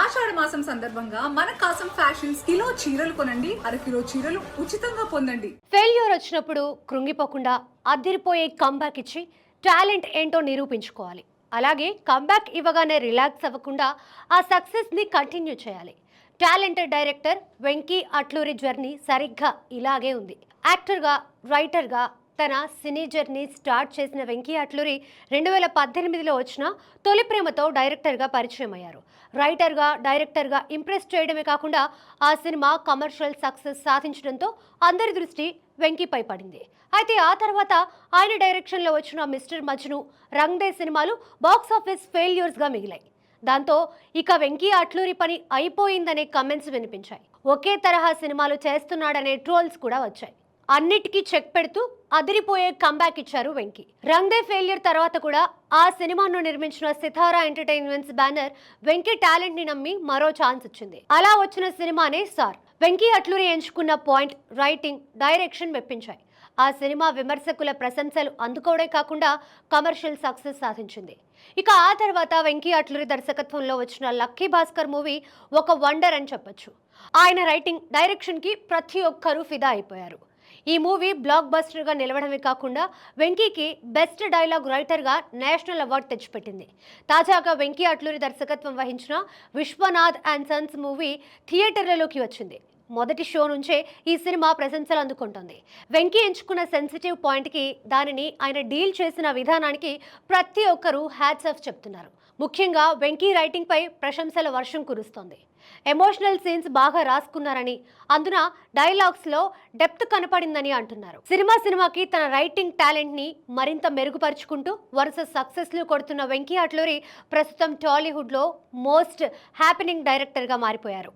ఆషాఢ మాసం సందర్భంగా మన కాసం ఫ్యాషన్స్ కిలో చీరలు కొనండి, అరకిలో చీరలు ఉచితంగా పొందండి. ఫెయిల్యూర్ వచ్చినప్పుడు కృంగిపోకుండా అదిరిపోయే కంబ్యాక్ ఇచ్చి టాలెంట్ ఏంటో నిరూపించుకోవాలి. అలాగే కంబ్యాక్ ఇవ్వగానే రిలాక్స్ అవ్వకుండా ఆ సక్సెస్ని కంటిన్యూ చేయాలి. Talented director Venky Atluri journey సరిగ్గా ఇలాగే ఉంది. యాక్టర్గా, రైటర్గా తన సినీ జర్నీ స్టార్ట్ చేసిన వెంకీ అట్లూరి 2018లో వచ్చిన తొలి ప్రేమతో డైరెక్టర్గా పరిచయం అయ్యారు. రైటర్గా, డైరెక్టర్గా ఇంప్రెస్ చేయడమే కాకుండా ఆ సినిమా కమర్షియల్ సక్సెస్ సాధించడంతో అందరి దృష్టి వెంకీపై పడింది. అయితే ఆ తర్వాత ఆయన డైరెక్షన్లో వచ్చిన మిస్టర్ మజ్ను, రంగ్ దే సినిమాలు బాక్సాఫీస్ ఫెయిల్యూర్స్గా మిగిలాయి. దాంతో ఇక వెంకీ అట్లూరి పని అయిపోయిందనే కమెంట్స్ వినిపించాయి. ఒకే తరహా సినిమాలు చేస్తున్నాడనే ట్రోల్స్ కూడా వచ్చాయి. అన్నిటికీ చెక్ పెడుతూ అదిరిపోయే కంబ్యాక్ ఇచ్చారు వెంకీ. రంగ్ దే ఫెయిల్యూర్ తర్వాత కూడా ఆ సినిమాను నిర్మించిన సితారా ఎంటర్టైన్మెంట్స్ బ్యానర్ వెంకీ టాలెంట్ ని నమ్మి మరో ఛాన్స్ ఇచ్చింది. అలా వచ్చిన సినిమానే సార్. వెంకీ అట్లూరి ఎంచుకున్న పాయింట్, రైటింగ్, డైరెక్షన్ మెప్పించాయి. ఆ సినిమా విమర్శకుల ప్రశంసలు అందుకోవడే కాకుండా కమర్షియల్ సక్సెస్ సాధించింది. ఇక ఆ తర్వాత వెంకీ అట్లూరి దర్శకత్వంలో వచ్చిన లక్కీ భాస్కర్ మూవీ ఒక వండర్ అని చెప్పొచ్చు. ఆయన రైటింగ్, డైరెక్షన్ కి ప్రతి ఒక్కరూ ఫిదా అయిపోయారు. ఈ మూవీ బ్లాక్ బస్టర్ గా నిలవడమే కాకుండా వెంకీకి బెస్ట్ డైలాగ్ రైటర్ గా నేషనల్ అవార్డు తెచ్చిపెట్టింది. తాజాగా వెంకీ అట్లూరి దర్శకత్వం వహించిన విశ్వనాథ్ అండ్ సన్స్ మూవీ థియేటర్లలోకి వచ్చింది. మొదటి షో నుంచే ఈ సినిమా ప్రశంసలు అందుకుంటుంది. వెంకీ ఎంచుకున్న సెన్సిటివ్ పాయింట్కి, దానిని ఆయన డీల్ చేసిన విధానానికి ప్రతి ఒక్కరూ హ్యాట్స్ ఆఫ్ చెప్తున్నారు. ముఖ్యంగా వెంకీ రైటింగ్ పై ప్రశంసల వర్షం కురుస్తోంది. ఎమోషనల్ సీన్స్ బాగా రాసుకున్నారని, అందున డైలాగ్స్ లో డెప్త్ కనపడిందని అంటున్నారు. సినిమాకి తన రైటింగ్ టాలెంట్ ని మరింత మెరుగుపరుచుకుంటూ వరుస సక్సెస్లు కొడుతున్న వెంకీ అట్లూరి ప్రస్తుతం టాలీవుడ్ లో మోస్ట్ హ్యాపెనింగ్ డైరెక్టర్ గా మారిపోయారు.